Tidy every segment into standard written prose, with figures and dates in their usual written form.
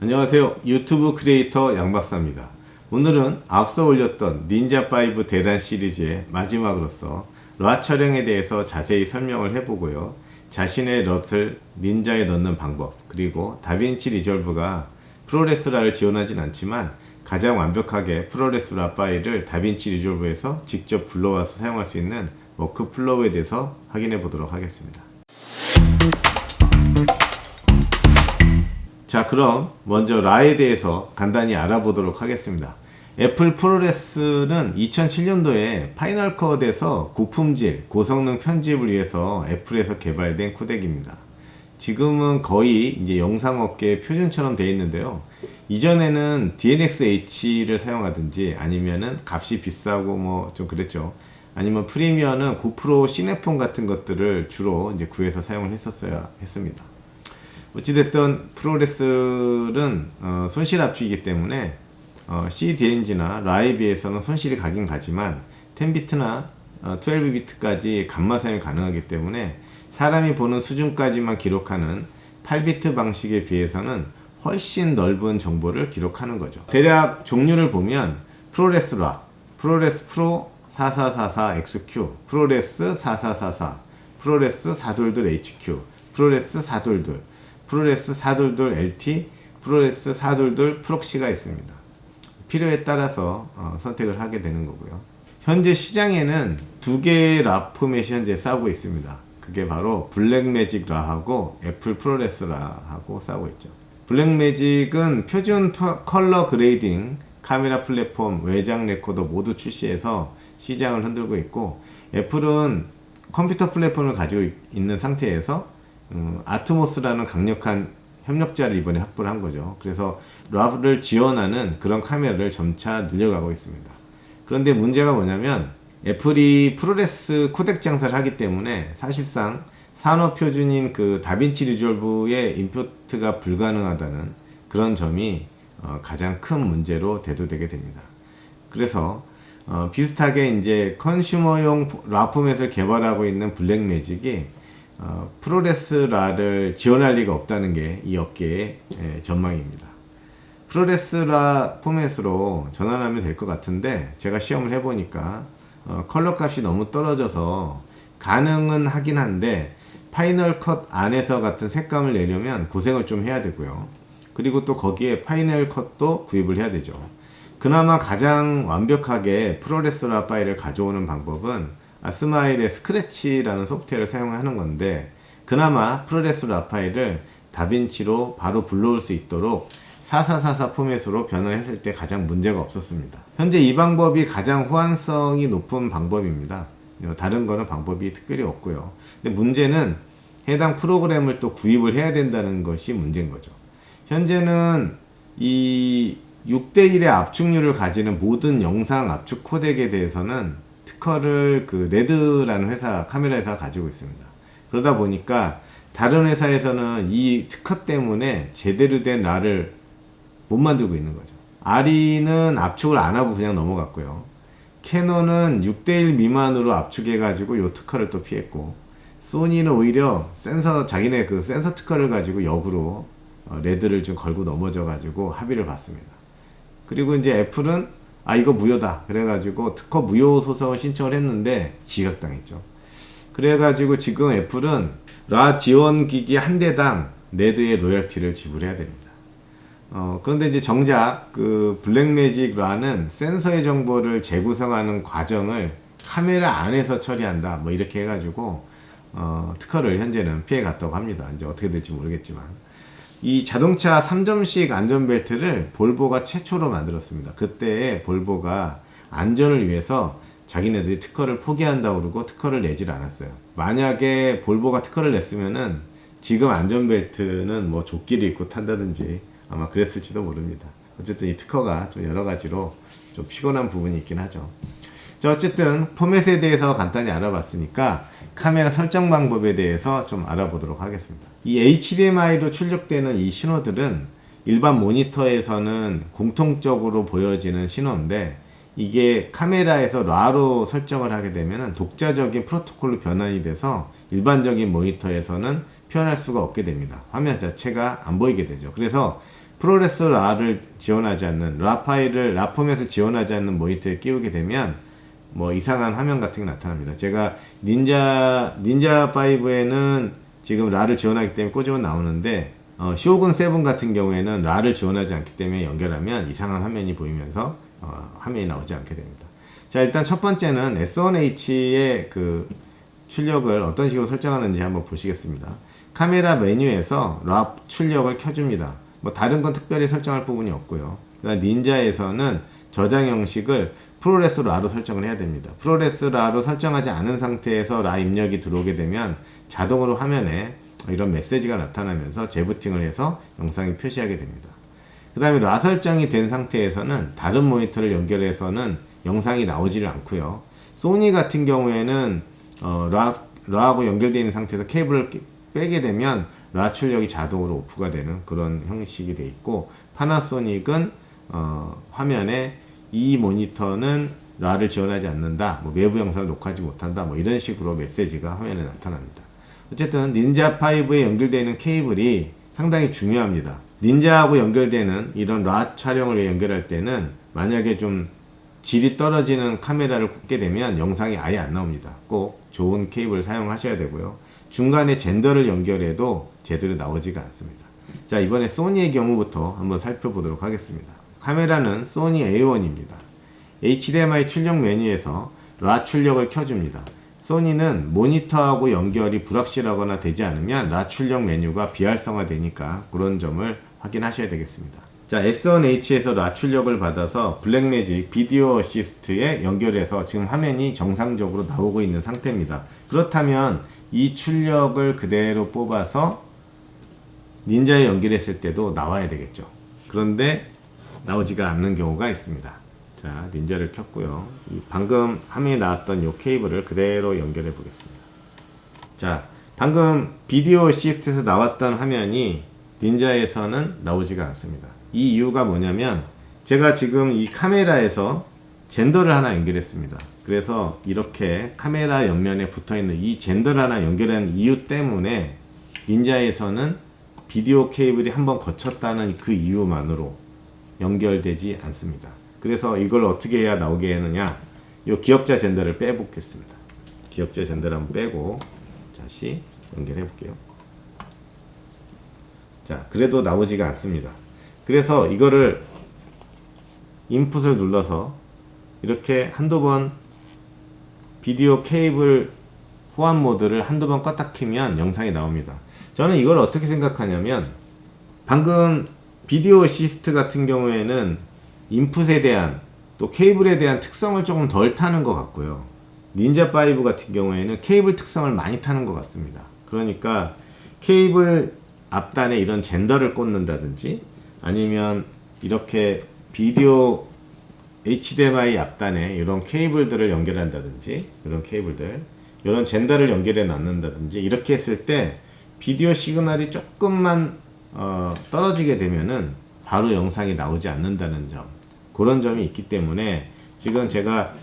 안녕하세요. 유튜브 크리에이터 양박사입니다. 오늘은 앞서 올렸던 닌자5 대란 시리즈의 마지막으로서 라 촬영에 대해서 자세히 설명을 해보고요. 자신의 럿을 닌자에 넣는 방법, 그리고 다빈치 리졸브가 프로레스라를 지원하진 않지만 가장 완벽하게 프로레스라 파일을 다빈치 리졸브에서 직접 불러와서 사용할 수 있는 워크플로우에 대해서 확인해 보도록 하겠습니다. 자, 그럼 먼저 라에 대해서 간단히 알아보도록 하겠습니다. 애플 프로레스는 2007년도에 파이널 컷에서 고품질, 고성능 편집을 위해서 애플에서 개발된 코덱입니다. 지금은 거의 이제 영상업계의 표준처럼 되어 있는데요. 이전에는 DNxH를 사용하든지 아니면은 값이 비싸고 뭐 좀 그랬죠. 아니면 프리미어는 고프로 시네폰 같은 것들을 주로 이제 구해서 사용을 했었어야 했습니다. 어찌됐든 프로레스는 손실 압축이기 때문에 CDNG나 라에 비해서는 손실이 가긴 가지만 10비트나 12비트까지 감마 사용이 가능하기 때문에 사람이 보는 수준까지만 기록하는 8비트 방식에 비해서는 훨씬 넓은 정보를 기록하는 거죠. 대략 종류를 보면 프로레스 라, 프로레스 프로 4444XQ, 프로레스 4444, 프로레스 422HQ, 프로레스 422, 프로레스 422LT, 프로레스 422 프록시가 있습니다. 필요에 따라서 선택을 하게 되는 거고요. 현재 시장에는 두 개의 라 포맷이 현재 싸우고 있습니다. 그게 바로 블랙매직 라하고 애플 프로레스 라하고 싸우고 있죠. 블랙매직은 표준 컬러 그레이딩, 카메라 플랫폼, 외장 레코더 모두 출시해서 시장을 흔들고 있고, 애플은 컴퓨터 플랫폼을 가지고 있는 상태에서 아트모스라는 강력한 협력자를 이번에 확보를 한 거죠. 그래서 랍을 지원하는 그런 카메라를 점차 늘려가고 있습니다. 그런데 문제가 뭐냐면 애플이 프로레스 코덱 장사를 하기 때문에 사실상 산업 표준인 그 다빈치 리졸브의 임포트가 불가능하다는 그런 점이 가장 큰 문제로 대두되게 됩니다. 그래서 비슷하게 이제 컨슈머용 라 포맷을 개발하고 있는 블랙매직이 프로레스 라를 지원할 리가 없다는 게 이 업계의 전망입니다. 프로레스 라 포맷으로 전환하면 될 것 같은데 제가 시험을 해보니까 컬러 값이 너무 떨어져서 가능은 하긴 한데 파이널 컷 안에서 같은 색감을 내려면 고생을 좀 해야 되고요. 그리고 또 거기에 파이널 컷도 구입을 해야 되죠. 그나마 가장 완벽하게 프로레스 라 파일을 가져오는 방법은 스마일의 스크래치라는 소프트웨어를 사용하는 건데, 그나마 프로레스 라 파일을 다빈치로 바로 불러올 수 있도록 4444 포맷으로 변환을 했을 때 가장 문제가 없었습니다. 현재 이 방법이 가장 호환성이 높은 방법입니다. 다른 거는 방법이 특별히 없고요. 근데 문제는 해당 프로그램을 또 구입을 해야 된다는 것이 문제인 거죠. 현재는 이 6대1의 압축률을 가지는 모든 영상 압축 코덱에 대해서는 특허를 그 레드라는 회사, 카메라 회사가 가지고 있습니다. 그러다 보니까 다른 회사에서는 이 특허 때문에 제대로 된 라를 못 만들고 있는 거죠. 아리는 압축을 안 하고 그냥 넘어갔고요. 캐논은 6대1 미만으로 압축해가지고 요 특허를 또 피했고, 소니는 오히려 자기네 그 센서 특허를 가지고 역으로 레드를 좀 걸고 넘어져가지고 합의를 받습니다. 그리고 이제 애플은 이거 무효다 그래가지고 특허 무효 소송을 신청을 했는데 기각당했죠. 그래가지고 지금 애플은 라 지원 기기 한 대당 레드의 로열티를 지불해야 됩니다. 그런데 이제 정작 그 블랙매직 라는 센서의 정보를 재구성하는 과정을 카메라 안에서 처리한다 뭐 이렇게 해가지고 특허를 현재는 피해 갔다고 합니다. 이제 어떻게 될지 모르겠지만 이 자동차 3점식 안전벨트를 볼보가 최초로 만들었습니다. 그때 볼보가 안전을 위해서 자기네들이 특허를 포기한다고 그러고 특허를 내질 않았어요. 만약에 볼보가 특허를 냈으면은 지금 안전벨트는 뭐 조끼를 입고 탄다든지 아마 그랬을지도 모릅니다. 어쨌든 이 특허가 좀 여러 가지로 좀 피곤한 부분이 있긴 하죠. 자, 어쨌든 포맷에 대해서 간단히 알아봤으니까 카메라 설정 방법에 대해서 좀 알아보도록 하겠습니다. 이 HDMI로 출력되는 이 신호들은 일반 모니터에서는 공통적으로 보여지는 신호인데, 이게 카메라에서 라로 설정을 하게 되면 독자적인 프로토콜로 변환이 돼서 일반적인 모니터에서는 표현할 수가 없게 됩니다. 화면 자체가 안 보이게 되죠. 그래서 프로레스 라를 지원하지 않는 라 파일을 라 포맷을 지원하지 않는 모니터에 끼우게 되면 뭐 이상한 화면 같은 게 나타납니다. 제가 닌자 5에는 지금 라를 지원하기 때문에 꼬집어 나오는데 쇼군 7 같은 경우에는 라를 지원하지 않기 때문에 연결하면 이상한 화면이 보이면서 화면이 나오지 않게 됩니다. 자, 일단 첫 번째는 S1H의 그 출력을 어떤 식으로 설정하는지 한번 보시겠습니다. 카메라 메뉴에서 라 출력을 켜줍니다. 뭐 다른 건 특별히 설정할 부분이 없고요. 그다음 닌자에서는 저장 형식을 프로레스 라로 설정을 해야 됩니다. 프로레스 라로 설정하지 않은 상태에서 라 입력이 들어오게 되면 자동으로 화면에 이런 메시지가 나타나면서 재부팅을 해서 영상이 표시하게 됩니다. 그 다음에 라 설정이 된 상태에서는 다른 모니터를 연결해서는 영상이 나오지를 않고요. 소니 같은 경우에는 라하고 연결되어 있는 상태에서 케이블을 빼게 되면 라 출력이 자동으로 오프가 되는 그런 형식이 되어 있고, 파나소닉은 화면에 이 모니터는 라를 지원하지 않는다, 뭐 외부 영상을 녹화하지 못한다, 뭐 이런 식으로 메시지가 화면에 나타납니다. 어쨌든 닌자5에 연결되어 있는 케이블이 상당히 중요합니다. 닌자하고 연결되는 이런 라 촬영을 위해 연결할 때는 만약에 좀 질이 떨어지는 카메라를 꽂게 되면 영상이 아예 안 나옵니다. 꼭 좋은 케이블을 사용하셔야 되고요. 중간에 젠더를 연결해도 제대로 나오지가 않습니다. 자, 이번에 소니의 경우부터 한번 살펴보도록 하겠습니다. 카메라는 소니 A1입니다. HDMI 출력 메뉴에서 라 출력을 켜줍니다. 소니는 모니터하고 연결이 불확실하거나 되지 않으면 라 출력 메뉴가 비활성화 되니까 그런 점을 확인하셔야 되겠습니다. 자, S1H에서 라 출력을 받아서 블랙매직 비디오 어시스트에 연결해서 지금 화면이 정상적으로 나오고 있는 상태입니다. 그렇다면 이 출력을 그대로 뽑아서 닌자에 연결했을 때도 나와야 되겠죠. 그런데 나오지가 않는 경우가 있습니다. 자, 닌자를 켰고요. 방금 화면에 나왔던 이 케이블을 그대로 연결해 보겠습니다. 자, 방금 비디오 어시스트에서 나왔던 화면이 닌자에서는 나오지가 않습니다. 이 이유가 뭐냐면 제가 지금 이 카메라에서 젠더를 하나 연결했습니다. 그래서 이렇게 카메라 옆면에 붙어있는 이 젠더를 하나 연결한 이유 때문에 닌자에서는 비디오 케이블이 한번 거쳤다는 그 이유만으로 연결되지 않습니다. 그래서 이걸 어떻게 해야 나오게 하느냐, 이 기억자 젠더를 빼보겠습니다. 기억자 젠더를 한번 빼고 다시 연결해 볼게요. 자, 그래도 나오지가 않습니다. 그래서 이거를 인풋을 눌러서 이렇게 한두 번 비디오 케이블 호환 모드를 한두 번 껐다 키면 영상이 나옵니다. 저는 이걸 어떻게 생각하냐면, 방금 비디오 어시스트 같은 경우에는 인풋에 대한 또 케이블에 대한 특성을 조금 덜 타는 것 같고요. 닌자5 같은 경우에는 케이블 특성을 많이 타는 것 같습니다. 그러니까 케이블 앞단에 이런 젠더를 꽂는다든지 아니면 이렇게 비디오 HDMI 앞단에 이런 케이블들을 연결한다든지, 이런 케이블들, 이런 젠더를 연결해 놨는다든지 이렇게 했을 때 비디오 시그널이 조금만 떨어지게 되면은 바로 영상이 나오지 않는다는 점, 그런 점이 있기 때문에 지금 제가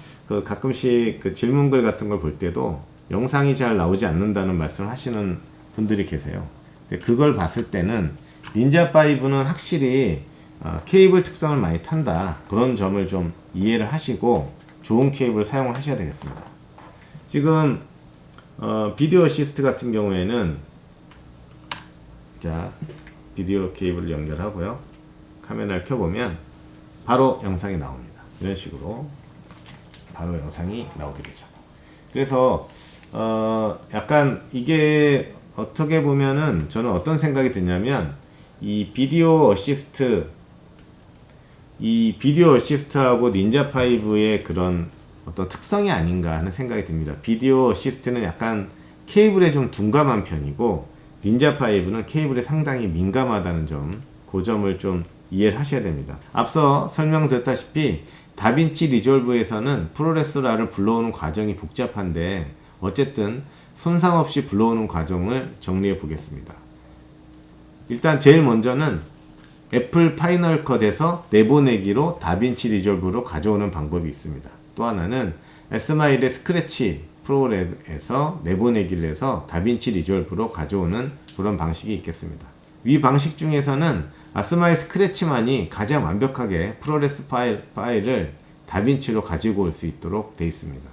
가끔씩 그 질문글 같은 걸 볼 때도 영상이 잘 나오지 않는다는 말씀을 하시는 분들이 계세요. 근데 그걸 봤을 때는 닌자5는 확실히 케이블 특성을 많이 탄다, 그런 점을 좀 이해를 하시고 좋은 케이블을 사용하셔야 되겠습니다. 지금 비디오 어시스트 같은 경우에는, 자, 비디오 케이블을 연결하고요, 카메라를 켜보면 바로 영상이 나옵니다. 이런 식으로 바로 영상이 나오게 되죠. 그래서 약간 이게 어떻게 보면은 저는 어떤 생각이 드냐면, 이 비디오 어시스트하고 닌자5의 그런 어떤 특성이 아닌가 하는 생각이 듭니다. 비디오 어시스트는 약간 케이블에 좀 둔감한 편이고 닌자5는 케이블에 상당히 민감하다는 점, 그 점을 좀 이해를 하셔야 됩니다. 앞서 설명드렸다시피 다빈치 리졸브에서는 프로레스 라를 불러오는 과정이 복잡한데 어쨌든 손상 없이 불러오는 과정을 정리해 보겠습니다. 일단 제일 먼저는 애플 파이널 컷에서 내보내기로 다빈치 리졸브로 가져오는 방법이 있습니다. 또 하나는 스마일의 스크래치 프로그램에서 내보내기를 해서 다빈치 리졸브로 가져오는 그런 방식이 있겠습니다. 위 방식 중에서는 아스마일 스크래치만이 가장 완벽하게 프로레스 파일을 다빈치로 가지고 올 수 있도록 되어 있습니다.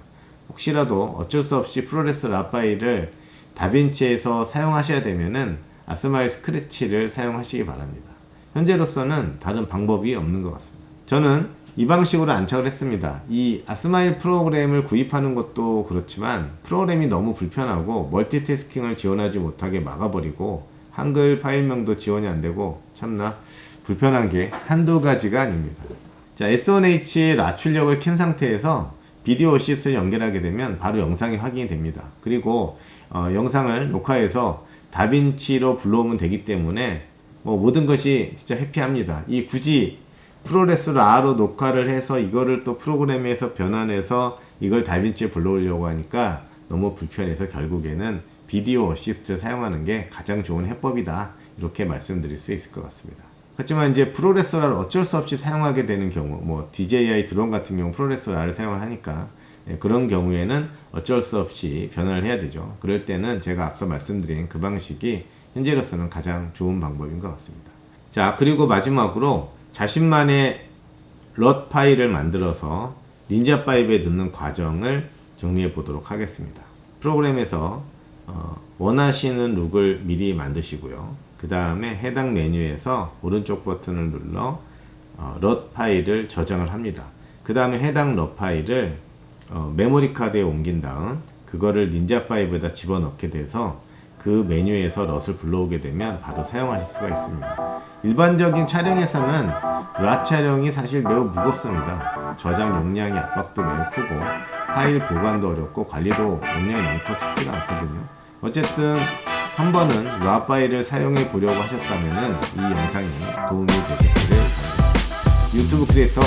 혹시라도 어쩔 수 없이 프로레스 라 파일을 다빈치에서 사용하셔야 되면은 아스마일 스크래치를 사용하시기 바랍니다. 현재로서는 다른 방법이 없는 것 같습니다. 저는 이 방식으로 안착을 했습니다. 이 아스마일 프로그램을 구입하는 것도 그렇지만 프로그램이 너무 불편하고 멀티태스킹을 지원하지 못하게 막아버리고 한글 파일명도 지원이 안되고 참나 불편한 게 한두 가지가 아닙니다. 자, S1H 라 출력을 켠 상태에서 비디오 어시스트를 연결하게 되면 바로 영상이 확인이 됩니다. 그리고 영상을 녹화해서 다빈치로 불러오면 되기 때문에 모든 것이 진짜 해피합니다. 이 굳이 프로레스 라로 녹화를 해서 이거를 또 프로그램에서 변환해서 이걸 다빈치에 불러오려고 하니까 너무 불편해서 결국에는 비디오 어시스트를 사용하는 게 가장 좋은 해법이다, 이렇게 말씀드릴 수 있을 것 같습니다. 하지만 이제 프로레스 라를 어쩔 수 없이 사용하게 되는 경우, DJI 드론 같은 경우 프로레스 라를 사용을 하니까 그런 경우에는 어쩔 수 없이 변화를 해야 되죠. 그럴 때는 제가 앞서 말씀드린 그 방식이 현재로서는 가장 좋은 방법인 것 같습니다. 자, 그리고 마지막으로 자신만의 럿 파일을 만들어서 닌자5에 넣는 과정을 정리해 보도록 하겠습니다. 프로그램에서 원하시는 룩을 미리 만드시고요. 그 다음에 해당 메뉴에서 오른쪽 버튼을 눌러 럿 파일을 저장을 합니다. 그 다음에 해당 럿 파일을 메모리 카드에 옮긴 다음 그거를 닌자5에다 집어넣게 돼서 그 메뉴에서 럿을 불러오게 되면 바로 사용하실 수가 있습니다. 일반적인 촬영에서는 라 촬영이 사실 매우 무겁습니다. 저장 용량이 압박도 매우 크고 파일 보관도 어렵고 관리도 용량이 너무 커 쉽지가 않거든요. 어쨌든 한 번은 라 파일을 사용해 보려고 하셨다면 이 영상이 도움이 되셨기를 바랍니다. 유튜브 크리에이터